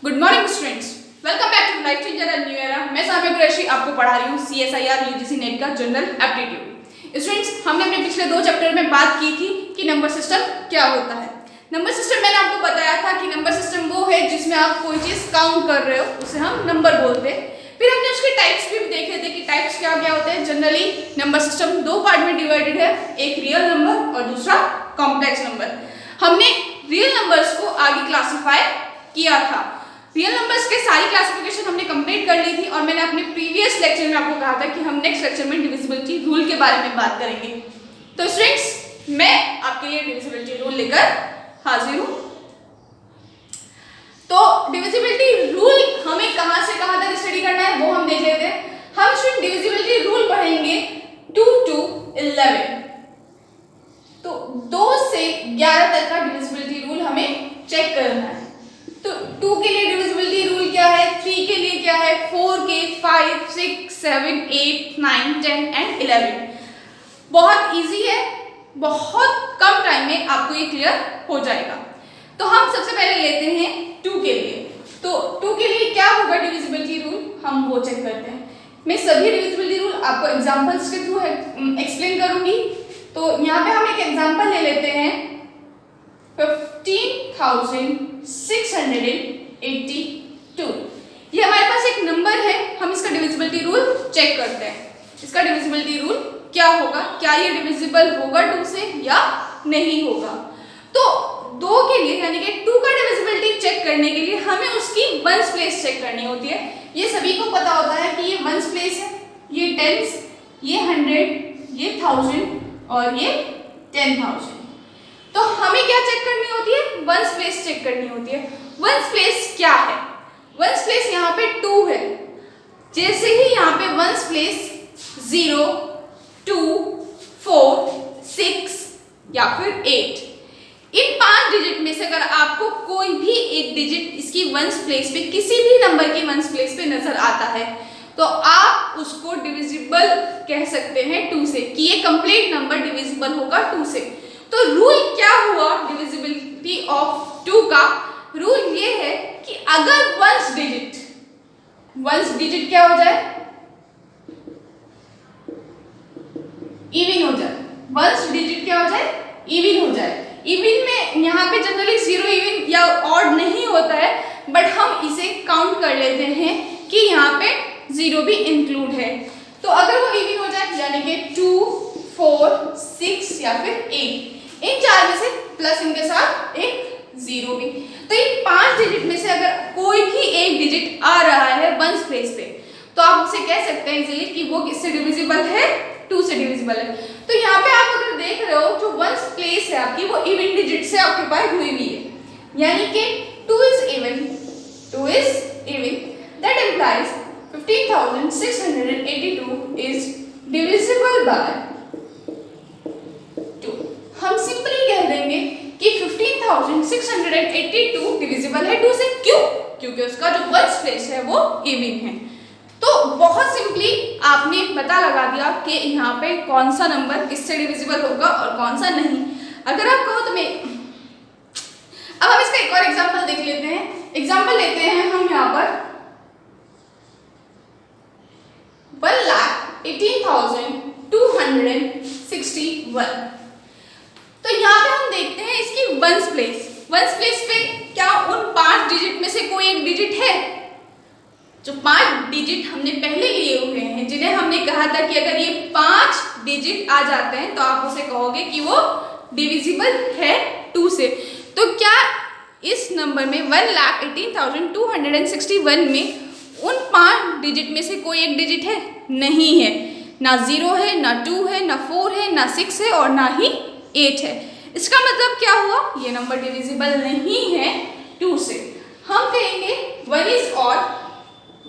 Good morning students, welcome back to life changer and new era. मैं साम्या कुरैशी आपको पढ़ा रही हूँ CSIR UGC नेट का जनरल एप्टीट्यूड। स्टूडेंट्स, हमने अपने पिछले 2 चैप्टर में बात की थी कि नंबर सिस्टम क्या होता है। नंबर सिस्टम मैंने आपको बताया था कि नंबर सिस्टम वो है जिसमें आप कोई चीज काउंट कर रहे हो, उसे हम नंबर बोलते हैं। फिर हमने उसके टाइप्स भी देखे थे कि टाइप्स क्या क्या होते हैं। जनरली नंबर सिस्टम 2 पार्ट में डिवाइडेड है, एक रियल नंबर और दूसरा कॉम्प्लेक्स नंबर। हमने रियल नंबर्स को आगे क्लासिफाई किया था। रियल नंबर्स के सारी क्लासिफिकेशन हमने कंप्लीट कर ली थी और मैंने अपने प्रीवियस लेक्चर में आपको कहा था कि हम नेक्स्ट लेक्चर में डिविजिबिलिटी रूल के बारे में बात करेंगे। तो स्टूडेंट्स, मैं आपके लिए डिविजिबिलिटी रूल लेकर हाजिर हूँ। तो डिविजिबिलिटी रूल हमें कहाँ से कहाँ तक स्टडी करना है वो हम देख लेते हैं। हम स्टूडेंट डिविजिबिलिटी रूल पढ़ेंगे 2 to 11। तो 2 से 11 तक का डिविजिबिलिटी रूल हमें चेक करना है। तो 2 के लिए डिविजिबिलिटी रूल क्या है, 3 के लिए क्या है, 4 के, 5, 6, 7, 8, 9, 10 एंड 11। बहुत इजी है, बहुत कम टाइम में आपको ये क्लियर हो जाएगा। तो हम सबसे पहले लेते हैं 2 के लिए। तो 2 के लिए क्या होगा डिविजिबिलिटी रूल, हम वो चेक करते हैं। मैं सभी डिविजिबिलिटी रूल आपको एग्जांपल्स के थ्रू एक्सप्लेन करूंगी। तो यहाँ पे हम एक एग्जांपल ले लेते हैं 15,682। ये हमारे पास एक नंबर है, हम इसका डिविजिबिलिटी रूल चेक करते हैं। इसका डिविजिबिलिटी रूल क्या होगा, क्या ये डिविजिबल होगा 2 से या नहीं होगा। तो 2 के लिए यानी कि 2 का डिविजिबिलिटी चेक करने के लिए हमें उसकी वंस प्लेस चेक करनी होती है। ये सभी को पता होता है कि ये वंस प्लेस है, ये टेंस, ये 100, ये 1000 और ये 10,000। तो हमें क्या चेक करनी होती है, वंस प्लेस चेक करनी होती है। वंस प्लेस क्या है, वंस प्लेस यहाँ पे 2 है। जैसे ही यहाँ पे वंस प्लेस 0, 2, 4, 6 या फिर 8, इन 5 डिजिट में से अगर आपको कोई भी एक डिजिट इसकी वंस प्लेस पे, किसी भी नंबर की वंस प्लेस पे नजर आता है तो आप उसको डिविजिबल कह सकते हैं 2 से, कि ये कंप्लीट नंबर डिविजिबल होगा 2 से। तो रूल क्या हुआ डिविजिबिलिटी ऑफ 2 का, रूल ये है कि अगर वंस डिजिट क्या हो जाए, इवन हो जाए। वंस डिजिट क्या हो जाए, इवन हो जाए। इवन में यहाँ पे जनरली 0 इवन या ऑड नहीं होता है, बट हम इसे काउंट कर लेते हैं कि यहाँ पे 0 भी इंक्लूड है। तो अगर वो इवन हो जाए यानी कि 2, 4, 6 या फिर 8, इन 4 में से प्लस इनके साथ एक 0 भी, तो इन 5 डिजिट में से अगर कोई भी एक डिजिट आ रहा है वंस प्लेस पे तो आप उसे कह सकते हैं इजीली कि वो किससे डिविजिबल है, 2 से डिविजिबल है। तो यहाँ पे आप अगर देख रहे हो जो वंस प्लेस है आपकी वो इवन डिजिट से ऑक्यूपाई हुई हुई है, यानी कि 2 is even, that implies 15,682 is divisible by 2। हम सिंपली कह देंगे कि 15,682 डिविजिबल है 2 से। क्यों? क्योंकि उसका जो वंस प्लेस है वो इवन है। तो बहुत सिंपली आपने पता लगा दिया कि यहाँ पे कौन सा नंबर किससे डिविजिबल होगा और कौन सा नहीं। अगर आप कहो तो मैं अब हम इसका एक और एग्जांपल देख लेते हैं। एग्जांपल लेते हैं हम यहाँ पर 1,18,261। तो यहाँ पे हम देखते हैं इसकी वंस प्लेस पे क्या उन 5 डिजिट में से कोई एक डिजिट है। जो 5 डिजिट हमने पहले लिए हुए हैं, जिन्हें हमने कहा था कि अगर ये 5 डिजिट आ जाते हैं तो आप उसे कहोगे कि वो डिविजिबल है 2 से। तो क्या इस नंबर में 1,18,261 में उन 5 डिजिट में से कोई एक डिजिट है? नहीं है, ना 0 है, ना 2 है, ना 4 है, ना 6 है और ना ही 8 है। इसका मतलब क्या हुआ, ये नंबर डिविजिबल नहीं है 2 से। हम कहेंगे 1 is odd,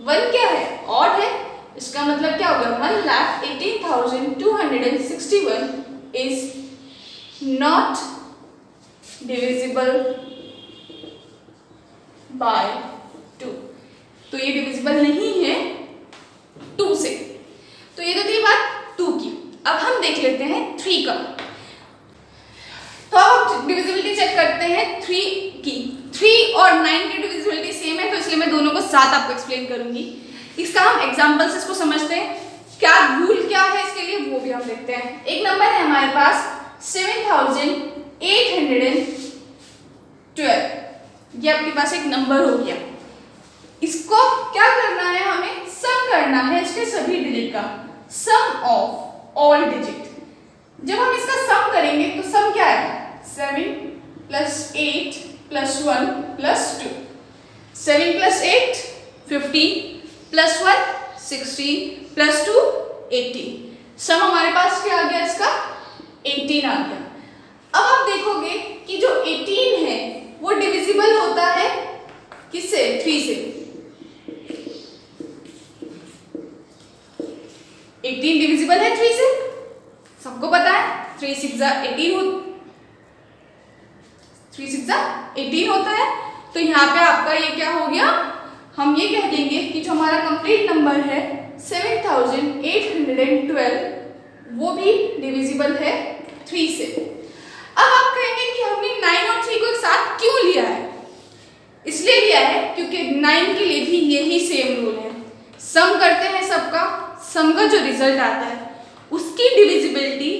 1 क्या है, ऑड है। इसका मतलब क्या होगा, 1,18,261 is not divisible by 2। तो ये डिविजिबल नहीं है 2 से। तो ये तो थी बात 2 की। अब हम देख लेते हैं 3 का। तो अब डिविजिबिलिटी चेक करते हैं 3 की। 3 और 9 की डिविजिबिलिटी सेम है, तो इसलिए मैं दोनों को साथ आपको एक्सप्लेन करूंगी। इसका हम एग्जांपल से इसको समझते हैं, क्या रूल क्या है इसके लिए वो भी हम देखते हैं। एक नंबर है हमारे पास 7812, ये आपके पास एक नंबर हो गया। इसको क्या करना है, हमें सम करना है इसके सभी डिजिट का, सम ऑफ ऑल डिजिट। जब हम इसका सम करेंगे तो सम क्या है, 7 + 8 + 1 + 2, 7 + 8 15 + 1 16 + 2 18। सम हमारे पास क्या आ गया, इसका 18 आ गया। अब आप देखोगे कि जो 18 है वो डिविजिबल होता है किससे, 3 से। 18 डिविजिबल है 3 से, सबको पता है। 3 × 6 = 18 होता है। तो यहाँ पे आपका ये क्या हो गया, हम ये कह देंगे कि जो हमारा कंप्लीट नंबर है 7812 वो भी डिविजिबल है 3 से। अब आप कहेंगे कि हमने 9 और 3 को एक साथ क्यों लिया है, इसलिए लिया है क्योंकि 9 के लिए भी यही सेम रूल है। सम करते हैं सबका, सम का जो रिजल्ट आता है उसकी डिविजिबिलिटी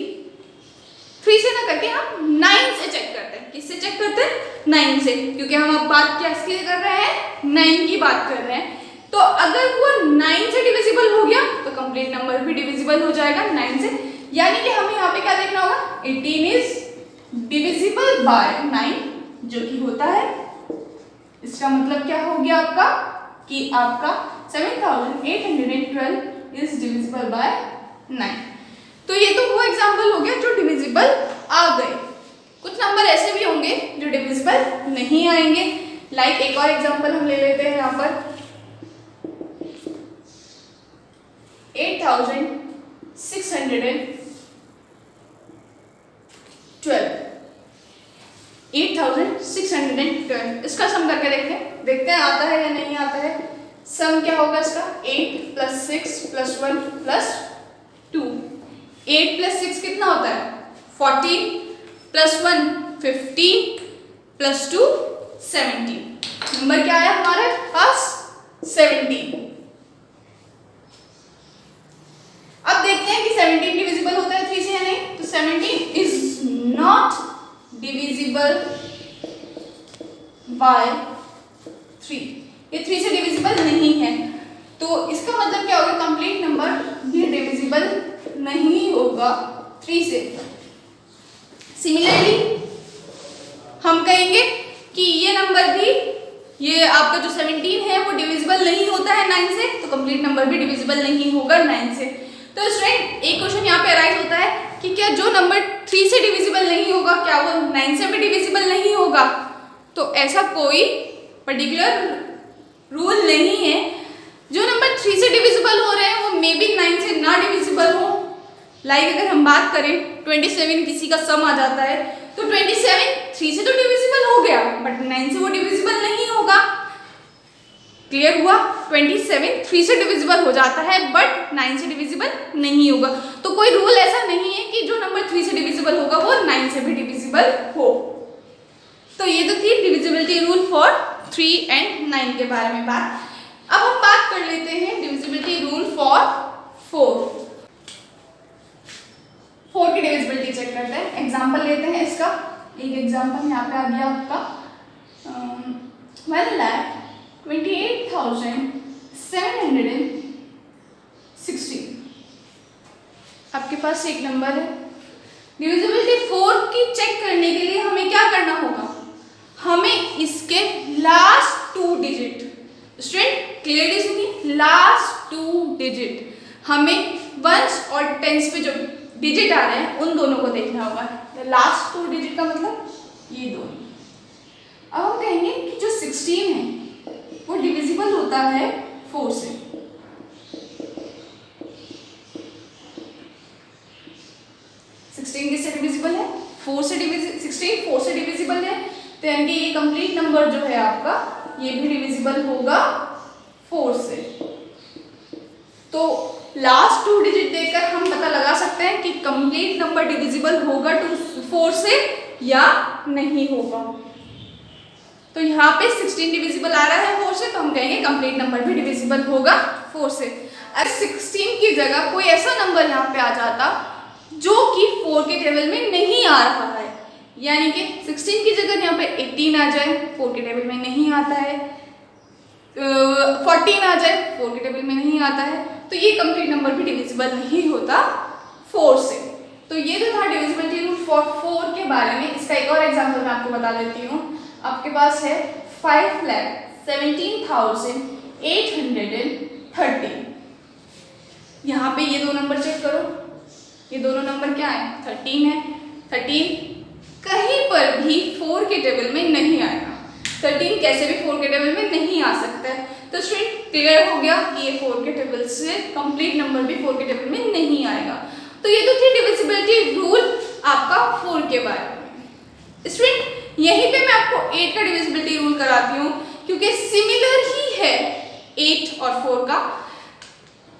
3 से ना करके हम 9 से चेक करते हैं। किससे चेक करते हैं, 9 से, क्योंकि हम अब बात क्या इसकी कर रहे हैं, 9 की बात कर रहे हैं। तो अगर वो 9 से डिविजिबल हो गया तो कंप्लीट नंबर भी डिविजिबल हो जाएगा 9 से। यानी कि हमें यहाँ पे क्या देखना होगा, 18 इज डिविजिबल बाय 9, जो कि होता है, इसका मतलब क्या हो गया आपका कि आपका 7812 इज डिविजिबल बाय 9। तो ये तो वो एग्जांपल हो गया जो डिविजिबल आ गए। कुछ नंबर ऐसे भी होंगे जो डिविजिबल नहीं आएंगे। लाइक एक और एग्जांपल हम ले लेते हैं यहाँ पर 8612। 8612 इसका सम करके देखते हैं आता है या नहीं आता है। सम क्या होगा इसका, 8 + 6 + 1 + 2। 8 + 6 कितना होता है, 14 + 1 15 + 2 17। नंबर क्या आया हमारे पास, 17। अब देखते हैं कि 17 डिविजिबल होता है 3 से या नहीं। तो 17 इज नॉट डिविजिबल बाय 3, ये 3 से डिविजिबल नहीं है। तो इसका मतलब क्या होगा, कंप्लीट नंबर भी डिविजिबल नहीं होगा 3 से। सिमिलरली हम कहेंगे कि ये नंबर भी, ये आपका जो 17 है वो डिविजिबल नहीं होता है 9 से, तो कंप्लीट नंबर भी डिविजिबल नहीं होगा 9 से। तो स्टूडेंट एक क्वेश्चन यहाँ पे अराइज होता है कि क्या जो नंबर 3 से डिविजिबल नहीं होगा क्या वो 9 से भी डिविजिबल नहीं होगा। तो ऐसा कोई पर्टिकुलर रूल नहीं है। जो नंबर 3 से डिविजिबल हो रहे हैं वो मे बी 9 से ना डिविजिबल हो। लाइक अगर हम बात करें 27 किसी का सम आ जाता है तो 27 3 से तो डिविजिबल हो गया बट 9 से वो डिविजिबल नहीं होगा। क्लियर हुआ, 27 3 से डिविजिबल हो जाता है बट 9 से डिविजिबल नहीं होगा। तो कोई रूल ऐसा नहीं है कि जो नंबर 3 से डिविजिबल होगा वो 9 से भी डिविजिबल हो। तो ये तो थी डिविजिबिलिटी रूल फॉर 3 and 9 के बारे में बात। अब हम बात कर लेते हैं डिविजिबिलिटी रूल फॉर 4। 4 की डिविजिबिलिटी चेक करते हैं। एग्जांपल लेते हैं इसका। एक एग्जांपल यहाँ पे आ गया आपका 1,28,760। आपके पास एक नंबर है। डिविजिबिलिटी 4 की चेक करने के लिए हमें क्या करना होगा, हमें इसके लास्ट 2 डिजिट, स्टूडेंट क्लियरली सुनिए, लास्ट 2 डिजिट हमें वंस और टेंस पे जो डिजिट आ रहे हैं उन दोनों को देखना होगा। लास्ट 2 डिजिट का मतलब ये दोनों। अब हम कहेंगे कि जो 16 है वो डिविजिबल होता है 4 से। 16 किससे डिविजिबल है, 4 से। 16 4 से डिविजिबल है तो यानी ये कंप्लीट नंबर जो है आपका ये भी डिविजिबल होगा 4 से। तो लास्ट 2 डिजिट देखकर हम पता लगा सकते हैं कि कंप्लीट नंबर डिविजिबल होगा 4 से या नहीं होगा। तो तो यहाँ पे 16 डिविजिबल आ रहा है 4 से, तो हम कहेंगे कंप्लीट नंबर भी डिविजिबल होगा 4 से। अगर 16 की जगह कोई ऐसा नंबर यहाँ पे आ जाता जो कि 4 के टेबल में नहीं आ रहा है, यानी कि 16 की जगह यहाँ पे 18 आ जाए, 4 के टेबल में नहीं आता है, 14 आ जाए, 4 के टेबल में नहीं आता है, तो ये कंप्लीट नंबर भी डिविजिबल नहीं होता 4 से। तो ये जो था डिविजिबिलिटी रूल फॉर 4 के बारे में। इसका एक और एग्जांपल मैं आपको बता देती हूँ। आपके पास है 5,17,830। यहाँ पे ये दो नंबर चेक करो, ये दोनों नंबर क्या है, 13 है। 13 कहीं पर भी 4 के टेबल में नहीं आएगा। 13 कैसे भी 4 के टेबल में नहीं आ सकता है। तो स्टूडेंट क्लियर हो गया कि ये 4 के टेबल से कंप्लीट नंबर भी 4 के टेबल में नहीं आएगा। तो ये तो थी डिविजिबिलिटी रूल आपका 4 के बारे में। स्टूडेंट यहीं पे मैं आपको 8 का डिविजिबिलिटी रूल कराती हूँ, क्योंकि सिमिलर ही है 8 और 4 का,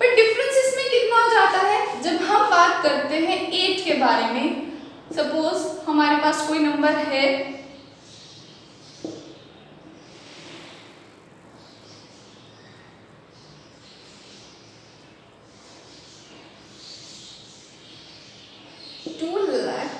पर डिफरेंस इसमें कितना हो जाता है जब हम बात करते हैं 8 के बारे में। सपोज हमारे पास कोई नंबर है 2 लाख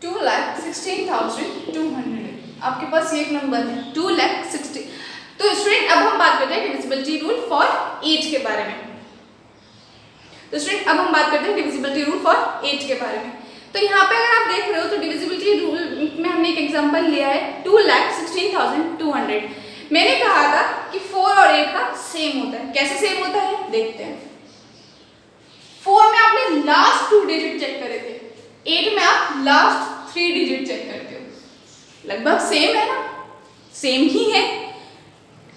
2,16,200। आपके पास ये एक नंबर है 2,60,000। तो स्टूडेंट अब हम बात करते हैं डिविजिबिलिटी रूल फॉर 8 के बारे में। तो स्टूडेंट अब हम बात करते हैं डिविजिबिलिटी रूल फॉर 8 के बारे में। तो यहाँ पे अगर आप देख रहे हो तो डिविजिबिलिटी रूल में हमने एक एग्जांपल लिया है 2,16,200। मैंने कहा था कि 4 और 8 का सेम होता है। कैसे सेम होता है देखते हैं। 4 में आपने लास्ट 2 डिजिट चेक करे थे, 8 में आप लास्ट 3 डिजिट चेक करते हो। लगभग सेम है ना, सेम ही है।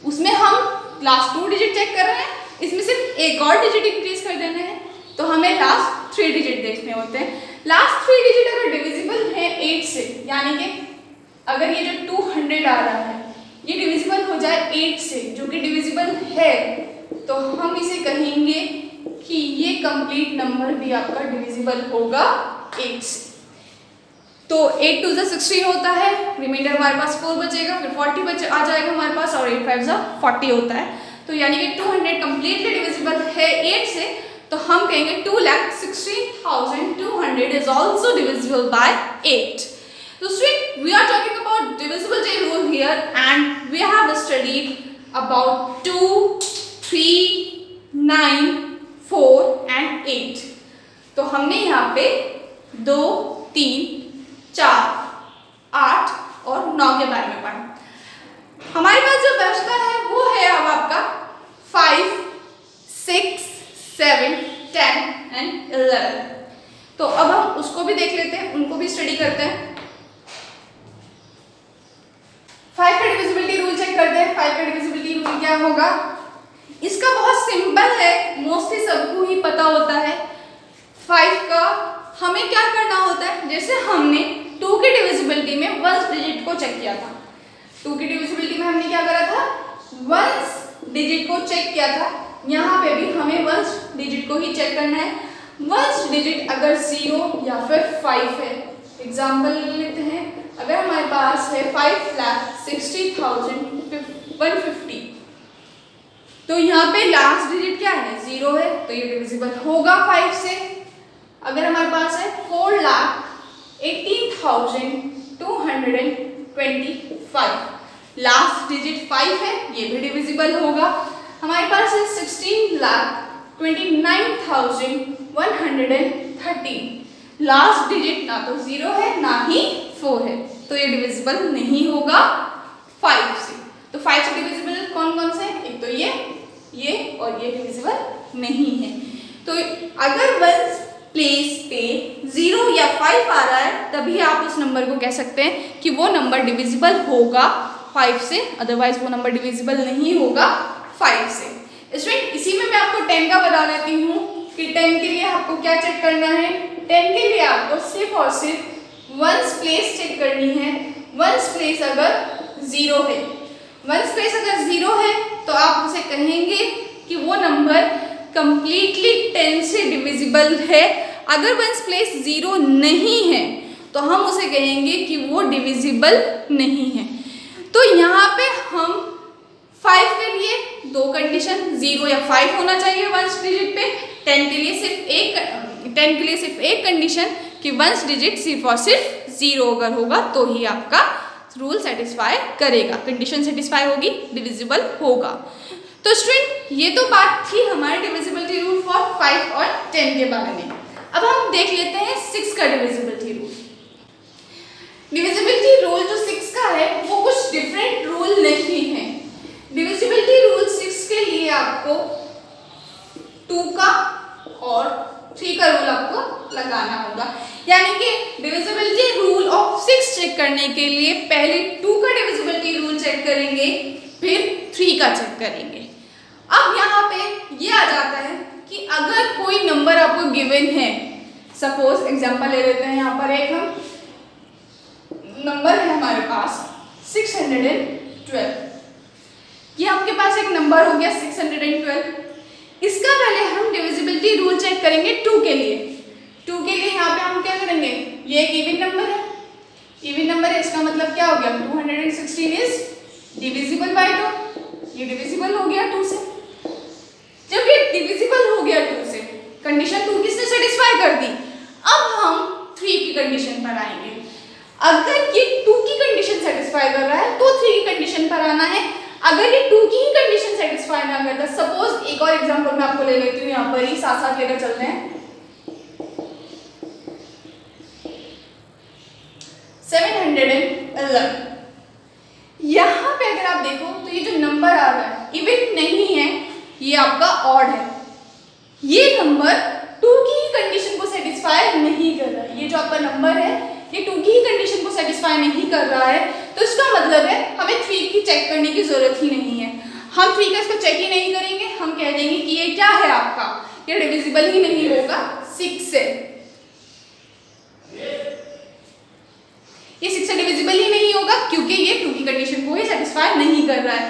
उसमें हम लास्ट 2 डिजिट चेक कर रहे हैं, इसमें सिर्फ एक और डिजिट इंक्रीज कर देना है, तो हमें लास्ट 3 डिजिट देखने होते हैं। लास्ट 3 डिजिट अगर डिविजिबल है 8 से, यानी कि अगर ये जो 200 आ रहा है ये डिविजिबल हो जाए 8 से, जो कि डिविजिबल है, तो हम इसे कहेंगे कि ये कंप्लीट नंबर भी आपका डिविजिबल होगा 8 से। तो 8 2 16 होता है, रिमाइंडर हमारे पास 4 बचेगा, फिर 40 आ जाएगा हमारे पास, और 8 5 40 होता है। तो यानी कि 200 कंप्लीटली डिविजिबल है 8 से, तो हम कहेंगे 2,16,200 is also divisible by 8. So student, we are talking about divisibility rule here, and we have studied about 2, 3, 9, 4 and 8. तो हमने यहाँ पे 2, 3, 4, 8 और 9 के बारे में पढ़ा। हमारे पास जो बचता है वो है अब आपका 5, 6, 7, 10 and 11। तो अब हम उसको भी देख लेते हैं, उनको भी स्टडी करते हैं। 5 का डिविजिबिलिटी रूल चेक करते हैं। 5 का डिविजिबिलिटी रूल क्या होगा? इसका बहुत सिंपल है, मोस्टली सबको ही पता होता है। 5 का हमें क्या करना होता है, जैसे हमने 2 की डिविजिबिलिटी में 1 डिजिट को चेक किया था। 2 की डिविजिबिलिटी में हमने क्या करा था, 1 डिजिट को चेक किया था। यहाँ पे भी हमें 1 डिजिट को ही चेक करना है। 1 डिजिट अगर 0 या फिर 5 है, एग्जाम्पल लेते हैं, अगर हमारे पास है 5,60,150, तो यहाँ पे लास्ट डिजिट क्या है, 0 है, तो ये डिविजिबल होगा 5 से। अगर हमारे पास है 4,18,225, लास्ट डिजिट 5 है, ये भी डिविजिबल होगा। हमारे पास है 16,29,113, लास्ट डिजिट ना तो 0 है ना ही 4 है, तो ये डिविजिबल नहीं होगा 5 से। तो 5 से डिविजिबल कौन कौन से, एक तो ये और ये डिविजिबल नहीं है। तो अगर 1 प्लेस पे 0 या 5 आ रहा है, तभी आप उस नंबर को कह सकते हैं कि वो नंबर डिविजिबल होगा 5 से, अदरवाइज वो नंबर डिविजिबल नहीं होगा 5 से। स्टूडेंट इसी में मैं आपको 10 का बता देती हूँ कि 10 के लिए आपको क्या चेक करना है। 10 के लिए आपको सिर्फ और सिर्फ 1s प्लेस चेक करनी है। 1s प्लेस अगर जीरो है। वंस प्लेस अगर जीरो है तो आप उसे कहेंगे कि वो नंबर कंप्लीटली 10 से डिविजिबल है। अगर वंस प्लेस जीरो नहीं है तो हम उसे कहेंगे कि वो डिविजिबल नहीं है। तो यहाँ पे हम 5 के लिए दो कंडीशन 0 या 5 होना चाहिए वंस डिजिट पे। 10 के लिए सिर्फ एक कंडीशन कि वंस डिजिट सिर्फ और सिर्फ 0 अगर होगा तो ही आपका रूल सेटिस्फाई करेगा, कंडीशन सेटिस्फाई होगी, डिविजिबल होगा। तो स्टूडेंट ये तो बात थी हमारे डिविजिबिलिटी रूल फॉर 5 और 10 के बारे में। अब हम देख लेते हैं 6 का डिविजिबिलिटी रूल। डिविजिबिलिटी रूल जो 6 का है वो कुछ डिफरेंट रूल नहीं है। डिविजिबिलिटी रूल 6 के लिए आपको 2 का और 3 का रूल आपको लगाना होगा। यानी कि डिविजिबिलिटी रूल ऑफ 6 चेक करने के लिए पहले 2 का डिविजिबिलिटी रूल चेक करेंगे, फिर 3 का चेक करेंगे। अब यहाँ पे ये आ जाता है कि अगर कोई नंबर आपको गिवन है, सपोज एग्जांपल ले लेते हैं, यहाँ पर एक हम नंबर है हमारे पास 612। ये आपके पास एक नंबर हो गया 612। इसका पहले हम डिविजिबिलिटी रूल चेक करेंगे 2 के लिए। 2 के लिए यहाँ पे हम क्या करेंगे, ये एक इवन नंबर है, इवन नंबर है, इसका मतलब क्या हो गया 216 इज डिविजिबल बाय 2। ये डिविजिबल हो गया 2 से। जब ये डिविजिबल हो गया 2 से, कंडीशन 2 किसने सेटिस्फाई कर दी। अब हम 3 की कंडीशन पर आएंगे। अगर ये 2 की कंडीशन सेटिस्फाई कर रहा है तो 3 की कंडीशन पर आना है। अगर ये 2 की ही कंडीशन सेटिस्फाई ना करता, सपोज एक और एग्जांपल मैं आपको ले लेती हूँ, यहाँ पर ही साथ साथ लेकर चलते हैं। 711। यहाँ पे अगर आप देखो तो ये जो नंबर आ रहा है इवन नहीं है, ये आपका ऑड है। ये नंबर 2 की ही कंडीशन को सेटिस्फाई नहीं कर रहा है। ये जो आपका नंबर है ये 2 की ही कंडीशन को सेटिस्फाई नहीं कर रहा है, तो इसका मतलब है हमें 3 की चेक करने की जरूरत ही नहीं है। हम 3 का इसको चेक ही नहीं करेंगे, हम कह देंगे कि ये क्या है आपका, ये डिविजिबल ही नहीं होगा 6 से। ये 6 से डिविजिबल ही नहीं होगा क्योंकि ये 2 की कंडीशन को ही सेटिस्फाई नहीं कर रहा है।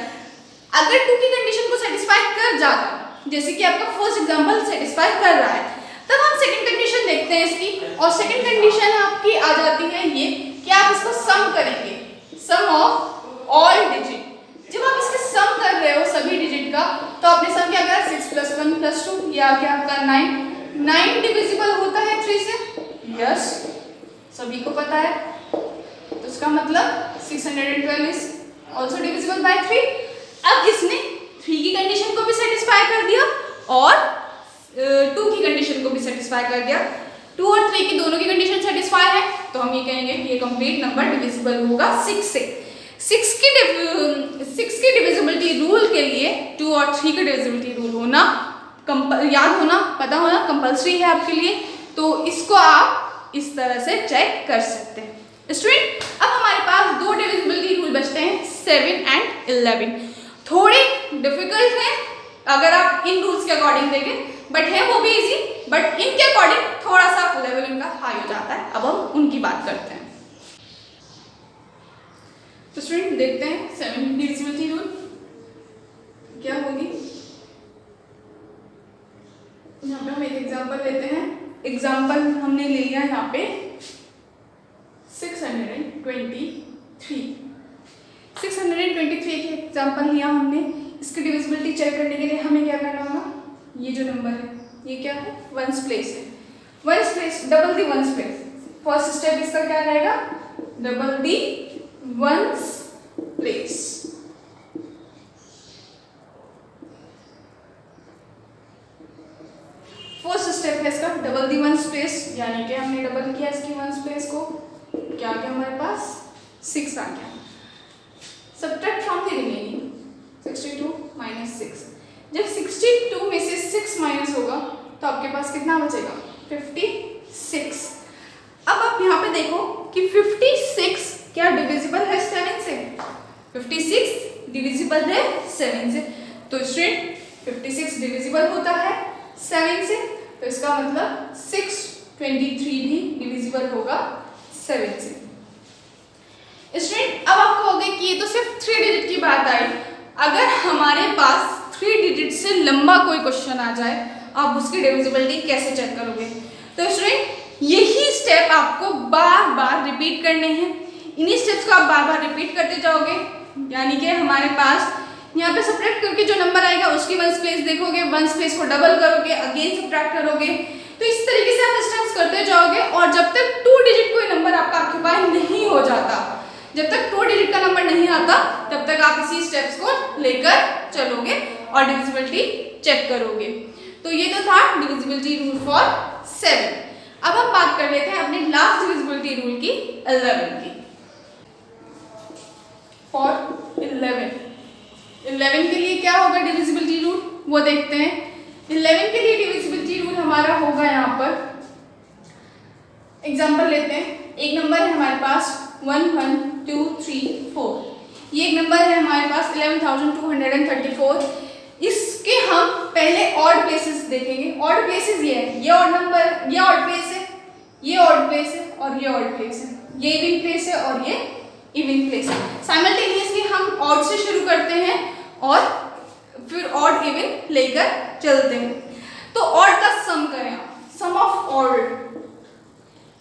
अगर 2 की कंडीशन को सेटिस्फाई कर जाता, जैसे कि आपका फर्स्ट एग्जांपल सेटिस्फाई कर रहा है, तब हम सेकंड कंडीशन देखते हैं इसकी। और सेकंड कंडीशन आपकी आ जाती है ये कि आप इसको सम करेंगे, सम ऑफ ऑल डिजिट। जब आप इसके सम कर रहे हो सभी डिजिट का, तो आपने सम क्या करा 6 + 1 + 2, ये आ गया आपका 9। 9 डिविजिबल होता है 3 से, यस सभी को पता है। तो इसका मतलब 612 इज ऑल्सो डिविजिबल बाय 3। अब इसने 3 की कंडीशन को भी सेटिस्फाई कर दिया और 2 की कंडीशन को भी सेटिस्फाई कर दिया। 2 और 3 की दोनों की कंडीशन सेटिस्फाई है, तो हम ये कहेंगे कि ये कंप्लीट नंबर डिविजिबल होगा 6 से। 6 की डिविजिबिलिटी रूल के लिए 2 और 3 का डिविजिबिलिटी रूल होना याद होना, पता होना कंपल्सरी है आपके लिए। तो इसको आप इस तरह से चेक कर सकते हैं। स्टूडेंट अब हमारे पास 2 डिविजिबिलिटी रूल बचते हैं 7 और 11। थोड़े डिफिकल्ट हैं अगर आप इन रूल्स के अकॉर्डिंग देखें, बट है वो भी इजी, बट इनके अकॉर्डिंग थोड़ा सा लेवल इनका हाई हो जाता है। अब हम उनकी बात करते हैं। तो स्टूडेंट देखते हैं 7 डिविजिबिलिटी रूल क्या होगी। यहाँ पे हम एक एग्जांपल लेते हैं। एग्जांपल हमने ले लिया यहाँ पे 623। 623 के एग्जांपल लिया हमने। इसकी डिविजिबिलिटी चेक करने के लिए हमें क्या करना होगा, ये जो नंबर है ये क्या है, वंस प्लेस है। Ones place double the ones place. First step इसका क्या रहेगा, double the ones place. First step है इसका डबल दी वंस प्लेस, यानी कि हमने डबल किया इसकी वंस प्लेस को, क्या आ गया हमारे पास 6 आ गया। Subtract from the remaining 62 - 6। जब 62 में से 6 माइनस होगा तो आपके पास कितना बचेगा 56। अब आप यहाँ पे देखो कि 56 क्या डिविजिबल है 7 से। 56 डिविजिबल है 7 से, तो स्टूडेंट 56 डिविजिबल होता है 7 से, तो इसका मतलब 623 भी डिविजिबल होगा 7 से। स्टूडेंट अब आप कहोगे कि ये तो सिर्फ 3 डिजिट की बात आई। अगर हमारे पास 3 डिजिट से लंबा कोई क्वेश्चन आ जाए, आप उसकी डिविजिबिलिटी कैसे चेक करोगे? तो स्टूडेंट यही स्टेप आपको बार बार रिपीट करने हैं। इन्हीं स्टेप्स को आप बार बार रिपीट करते जाओगे, यानी कि हमारे पास यहाँ पे सब्ट्रैक्ट करके जो नंबर आएगा उसकी वंस प्लेस देखोगे, वंस प्लेस को डबल करोगे, अगेन सब्ट्रैक्ट करोगे। तो इस तरीके से आप स्टेप्स करते जाओगे और जब तक 2 डिजिट कोई नंबर आपका ऑक्यूपाई नहीं हो जाता, जब तक 2 डिजिट का नंबर नहीं आता, तब तक आप इसी स्टेप्स को लेकर चलोगे और डिविजिबिलिटी चेक करोगे। तो ये तो था डिविजिबिलिटी रूल फॉर 7। अब हम बात कर लेते हैं अपने लास्ट डिविजिबिलिटी रूल की 11 की। फॉर 11 के लिए क्या होगा डिविजिबिलिटी रूल, वो देखते हैं। 11 के लिए डिविजिबिलिटी रूल हमारा होगा, यहाँ पर एग्जांपल लेते हैं। एक नंबर है हमारे पास 1 1 2 3 4, ये एक नंबर है हमारे पास 11,234। इसके हम पहले ऑड प्लेसेस देखेंगे। ऑड प्लेसेस ये है, ये ऑड नंबर, ये ऑड प्लेस है, ये ऑड प्लेस है और ये ऑड प्लेस है, ये इवन प्लेस है और ये इवन प्लेस है। साइमल्टेनियसली हम ऑड से शुरू करते हैं और फिर ऑड इवन लेकर चलते हैं। तो ऑड का सम करें आप, sum of odd,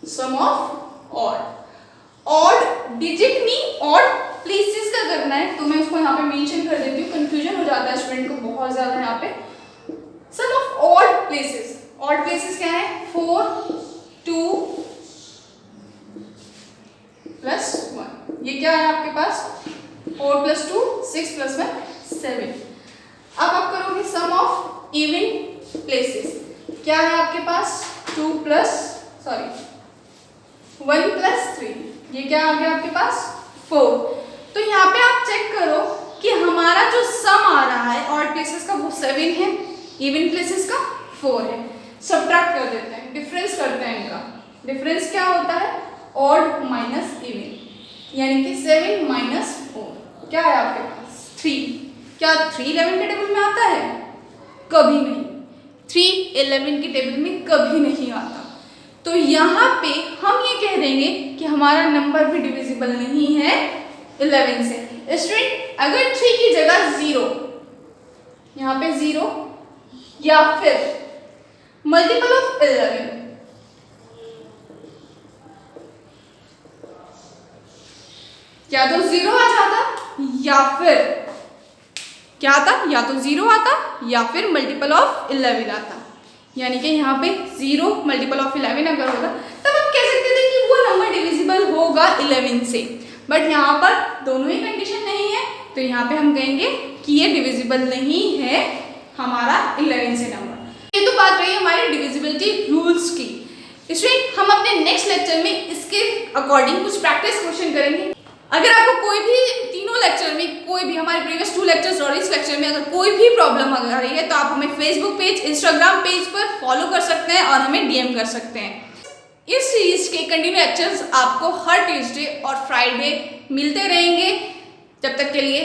sum of odd. Odd digit नहीं, ऑड प्लेसेस का करना है, तो मैं उसको यहाँ पे मेंशन कर देती हूँ, कंफ्यूजन हो जाता है स्टूडेंट को बहुत ज्यादा यहाँ पे। Sum of odd places, odd places क्या है? 4 2 प्लस 1, ये क्या है आपके पास? 4 + 2 6 + 1 7। अब आप करोगे सम ऑफ इवन प्लेसेस, क्या है आपके पास? 1 + 3, ये क्या आ गया आपके पास? 4। तो यहाँ पे आप चेक करो कि हमारा जो सम आ रहा है ऑड प्लेसेस का वो 7 है, इवन प्लेसेस का 4 है। सब्ट्रैक्ट कर देते हैं, डिफरेंस करते हैं इनका। डिफरेंस क्या होता है? ऑड माइनस इवन, यानी कि 7 - 4 क्या है आपके पास? 3। क्या 3 11 के टेबल में आता है? कभी नहीं। 3 11 के टेबल में कभी नहीं आता। तो यहाँ पे हम ये कह देंगे कि हमारा नंबर भी डिविजिबल नहीं है 11 से। स्टूडेंट अगर 3 की जगह 0, यहाँ पे 0 या फिर मल्टीपल ऑफ 11, या तो 0 आ जाता या फिर क्या आता? या तो 0 आता या फिर मल्टीपल ऑफ 11 आता। यानी कि यहाँ पे 0 मल्टीपल ऑफ 11 अगर होगा तब हम कह सकते थे कि वो नंबर डिविजिबल होगा 11 से। बट यहाँ पर दोनों ही कंडीशन नहीं है, तो यहाँ पे हम कहेंगे कि ये डिविजिबल नहीं है हमारा 11 से नंबर। ये तो बात रही हमारी डिविजिबिलिटी रूल्स की। इसलिए हम अपने नेक्स्ट लेक्चर में इसके अकॉर्डिंग कुछ प्रैक्टिस क्वेश्चन करेंगे। अगर आपको कोई भी तीनों लेक्चर में, कोई भी हमारे प्रीवियस 2 लेक्चर्स और इस लेक्चर में अगर कोई भी प्रॉब्लम आ रही है तो आप हमें फेसबुक पेज, इंस्टाग्राम पेज पर फॉलो कर सकते हैं और हमें डीएम कर सकते हैं। इस सीरीज के कंटिन्यू लेक्चर्स आपको हर ट्यूसडे और फ्राइडे मिलते रहेंगे। जब तक के लिए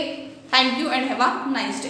thank you and have a nice day.